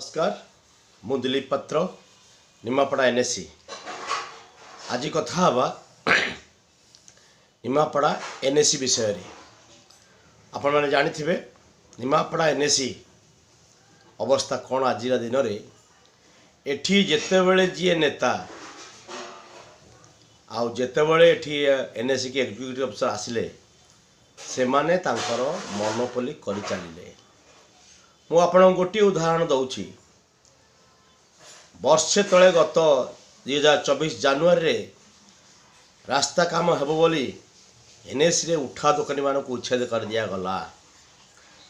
नमस्कार मु दिलीप पात्र निमापड़ा एनएससी आज कथा हवा निमापड़ा एनएससी विषय रे आपण माने जानि थिबे निमापड़ा एनएससी अवस्था कौन आज दिन रे एठी जेते बेले जी नेता आउ जेते बेले एठी एनएससी के एग्जीक्यूटिव अफसर आसिले से माने तांकर मोनोपोली करि चलिले। मु आपन गोटी उदाहरण दउछि वर्षे तले गत 2024 जानुआरी रे रास्ता काम हेबो बोली एनएससी रे उठा दुकानी मान को उच्छेद कर दिया गला।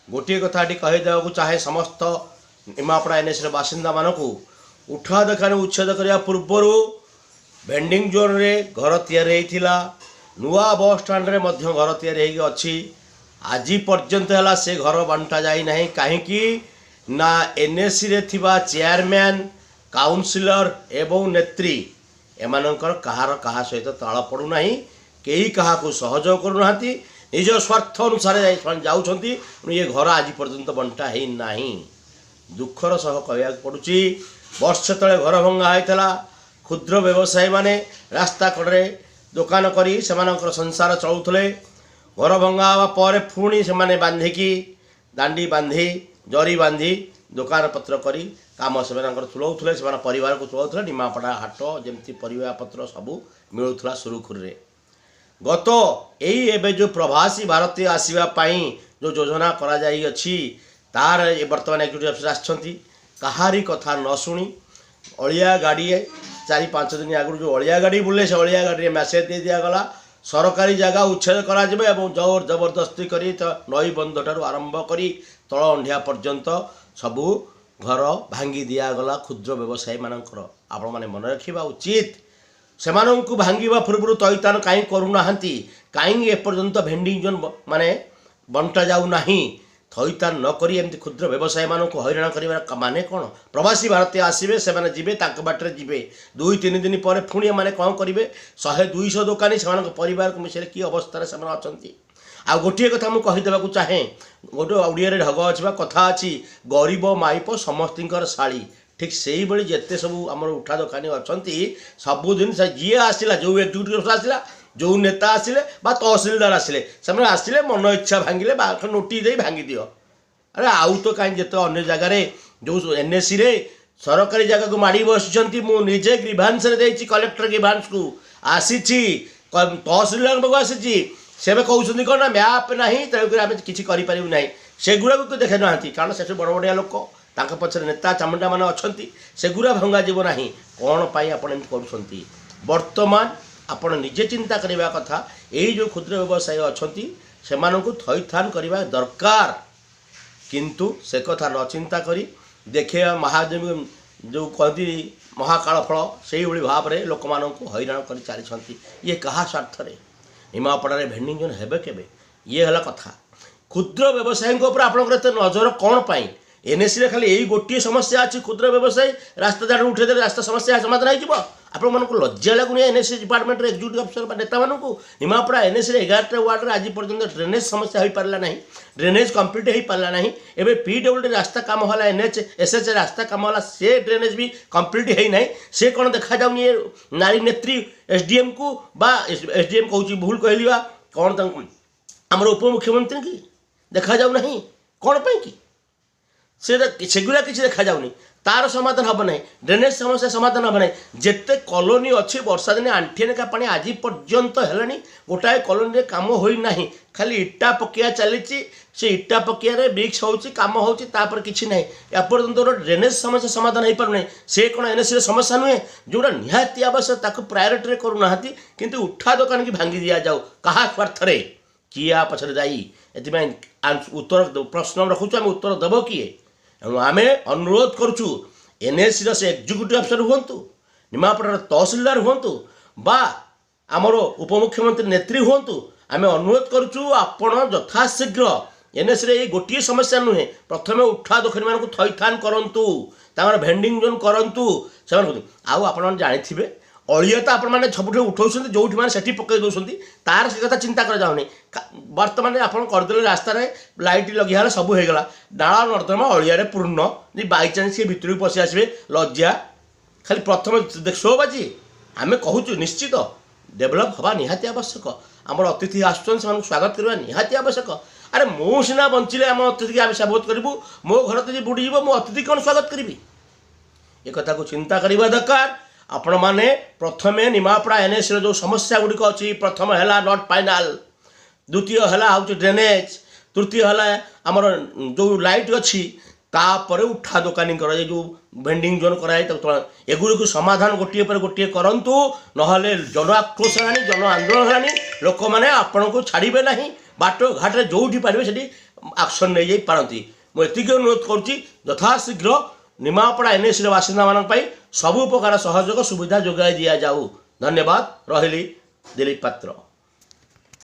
गोटे कथा कही देवाक चाहे समस्त निमापड़ा एनएससी रे बासिंदा मान को उठा दुकानी उच्छेद करने पूर्वर भेंडिंग जोन रे घर तैयारी होता नुआ बस स्टाण्ड रे मध्य घर तैयारी होगी आज पर्यंत है से घर बांटा जाई नहीं कहीं ना एनएससी रे थिबा चेयरमैन काउंसिलर एवं नेत्री एमानंकर कहार कहा सहित ताल पड़ूना कई क्या सहयोग करूना निज स्वार्थ अनुसार जाऊँगी ये घर आज पर्यंत बंटा है ना। दुखर सह कह पड़ुची वर्ष तले घर भंगा होता क्षुद्र व्यवसायी माने रास्ता कड़े दुकान करी सेमानंकर संसार चलुले घर भंगा हवा पर पुणी से बांधिकी दांडी बांधी जरी बांधी दुकान पत्र करी काम से तुलाऊे से परिवार को तुलाऊे निमापड़ा हाट जमती परिवा पत्र सबू मिलूला सुरुखुरी गत यही एवं जो प्रवासी भारतीय आसवाई जो योजना करा जाई अछि तार बर्तमान एग्जीक्यूटिव अफिसर आछंती कहारी कथा न शुणी अलिया गाड़ी 4-5 दिन आगु जो अलिया गाड़ी बुले से अलिया गाड़ी मैसेज दे दिगला सरकारी जगह उच्छेद करा जोर जबरदस्ती करी तो नई बंध ठार आरंभ करी तल अंधिया पर्यंत सबू घर भांगी दिगला क्षुद्र व्यवसायी मानकर आपण माने मन रखा उचित से भांगा पूर्व तैतान कहीं करूना कहीं एपर्यंत भेंडिंग जोन माने बंटा जाऊ नहीं थैतान न करी एमती क्षुद्र व्यवसायी मानक हैरान कर माने कौन प्रवासी भारतीय आसवे से जी बाटर जी 2-3 दिन पर पुणी मैंने कौन करेंगे 100-200 दुकानी से परिवार को मिसे कि अवस्था से आ गोटे कथा मुझे कहीदेक चाहे गोटे ओडिया ढग अच्छी कथा अच्छी गरीब माइप समस्तर शाड़ी ठीक से ही जिते सब आम उठा दुकानी अच्छा सबुदिन जी आसला जो एग्जीक्यूटिव आसला जो नेता आसिले बा तहसिलदार आसिले से आसिले मन इच्छा भांगिले नोटिस दे भांगी दियो। अरे आउ तो कहीं जिते अन्य जगार जो एनएससी रे सरकारी जगह को माड़ी बसुँच मुझे ग्रीभांस कलेक्टर ग्रीभांस को आसी तहसिलदार पाक आसी से कहते कौन ना मैप ना तेणुक आम कि ना सेगुड़ा तो देखे ना कारण से बड़ बड़िया लोक पचर नेता चामुंडा मान अच्छा सेगुड़ा भंगा जीव ना कौन पाई आप कर बर्तमान आपण निजे चिंता करने कथा यही जो क्षुद्र व्यवसायी अच्छा से थैथान करने दरकार किंतु से कथा न चिंता करी देखे महादेव जो कहती महाकाल फल से भाव में लोक मानू हैरान कर चली ये कहा स्वार्थ निमापड़ा भेंडिंग जोन हेबे केबे ये है कथा क्षुद्र व्यवसायी आपंकर नजर कौन पाई एनएससी रे खाली यही गोटे समस्या अच्छी क्षुद्र व्यवसायी रास्ता जाड़ उठे रास्ता समस्या समाधान हो आपण मानक लज्जा लगुनि एनएससी डिपार्टमेंट एग्जीक्यूटिव अफिसर नेता मानक निमापड़ा एनएससी 11टा वार्ड रे आज पर्यंत ड्रेनेज समस्या हो पारा ना ड्रेनेज कंप्लीट हो पारा ना एवं पीडब्ल्यूडी रास्ता काम होला एनएच एसएच रास्ता काम होला से ड्रेनेज भी कंप्लीट हो ना से कौन देखा जाऊनी नारी नेत्री एसडीएम को बा एसडीएम कहूँ भूल कहली कौन आमर उपमुख्यमंत्री की देखा जाऊ ना कौन पाई कि सेगुड़ा किसी देखा जाऊनी तार समाधान हम ना ड्रेनेज समस्या समाधान हम ना जिते कॉलोनी अच्छी वर्षा दिन आंठिए लेखा पानी आज पर्यंत है गोटाए कॉलोनी काम होना खाली इटा पकिया चली से इटा पकिया मिक्स होम होपर कि ना एपर्यंत ड्रेनेज समस्या समाधान हो पार ना से कौन एनएससी समस्या नुहे जोटा निहाती आवश्यक ताको प्रायोरिटी करूना किंतु उठा दुकान की भांगी दि जाऊ क्या स्वार्थ किए आ पछरे दायी उत्तर प्रश्न रखुचु आम उत्तर देव किए आम अनुरोध करुचु एनएससी से एग्जीक्यूटिव अफिसर हूँ निमापड़ा तहसिलदार हूँ बा आमर उपमुख्यमंत्री नेत्री हूँ आम अनुरोध करुचु आपण यथाशीघ्र एनएससी रे गोटे समस्या नुहे प्रथम उठा दुकानी मानक थैथान करूँ भेंडिंग जोन करूँ से आप जानी ଅଳିଆ ତ ଆପଣମାନେ ସବୁଠି ଉଠାଉଛନ୍ତି, ଯେଉଁଠି ମାନେ ସେଠି ପକାଇ ଦେଉଛନ୍ତି, ତାର ସେ କଥା ଚିନ୍ତା କରାଯାଉନି। ବର୍ତ୍ତମାନ ଆପଣ କରିଦେଲେ ରାସ୍ତାରେ ଲାଇଟ୍ ଲଗିଗଲା, ସବୁ ହେଇଗଲା, ନାଳ ନର୍ଦ୍ଦମା ଅଳିଆରେ ପୂର୍ଣ୍ଣ। ଯଦି ବାଇଚାନ୍ସ ସିଏ ଭିତରକୁ ପଶି ଆସିବେ, ଲଜ୍ଜା। ଖାଲି ପ୍ରଥମେ ଶୋବାଜି ଆମେ କହୁଛୁ ନିଶ୍ଚିତ ଡେଭଲପ୍ ହେବା ନିହାତି ଆବଶ୍ୟକ। ଆମର ଅତିଥି ଆସୁଛନ୍ତି, ସେମାନଙ୍କୁ ସ୍ୱାଗତ କରିବା ନିହାତି ଆବଶ୍ୟକ। ଆରେ ମୁଁ ସିନା ବଞ୍ଚିଲେ ଆମ ଅତିଥିକି ଆମେ ସ୍ୱାଗତ କରିବୁ, ମୋ ଘର ଯଦି ବୁଡ଼ିଯିବ ମୋ ଅତିଥି କ'ଣ ସ୍ୱାଗତ କରିବି? ଏ କଥାକୁ ଚିନ୍ତା କରିବା ଦରକାର। ଆପଣମାନେ ପ୍ରଥମେ ନିମାପଡ଼ା ଏନ୍ଏସିର ଯେଉଁ ସମସ୍ୟା ଗୁଡ଼ିକ ଅଛି, ପ୍ରଥମ ହେଲା ନଟ୍ ଫାଇନାଲ୍, ଦ୍ୱିତୀୟ ହେଲା ହେଉଛି ଡ୍ରେନେଜ୍, ତୃତୀୟ ହେଲା ଆମର ଯେଉଁ ଲାଇଟ୍ ଅଛି, ତାପରେ ଉଠା ଦୋକାନୀଙ୍କର ଏ ଯେଉଁ ଭେଣ୍ଡିଂ ଜୋନ୍ କରାଯାଇ ଏଗୁଡ଼ିକୁ ସମାଧାନ ଗୋଟିଏ ପରେ ଗୋଟିଏ କରନ୍ତୁ, ନହେଲେ ଜନ ଆକ୍ରୋଶ ହେଲାଣି, ଜନ ଆନ୍ଦୋଳନ ହେଲାଣି। ଲୋକମାନେ ଆପଣଙ୍କୁ ଛାଡ଼ିବେ ନାହିଁ। ବାଟ ଘାଟରେ ଯେଉଁଠି ପାରିବେ ସେଠି ଆକ୍ସନ୍ ନେଇଯାଇ ପାରନ୍ତି। ମୁଁ ଏତିକି ଅନୁରୋଧ କରୁଛି, ଯଥାଶୀଘ୍ର ନିମାପଡ଼ା ଏନ୍ଏସିର ବାସିନ୍ଦାମାନଙ୍କ ପାଇଁ ସବୁ ପ୍ରକାର ସହଯୋଗ ସୁବିଧା ଯୋଗାଇ ଦିଆଯାଉ। ଧନ୍ୟବାଦ। ରହିଲି ଦିଲ୍ଲୀପ ପାତ୍ର।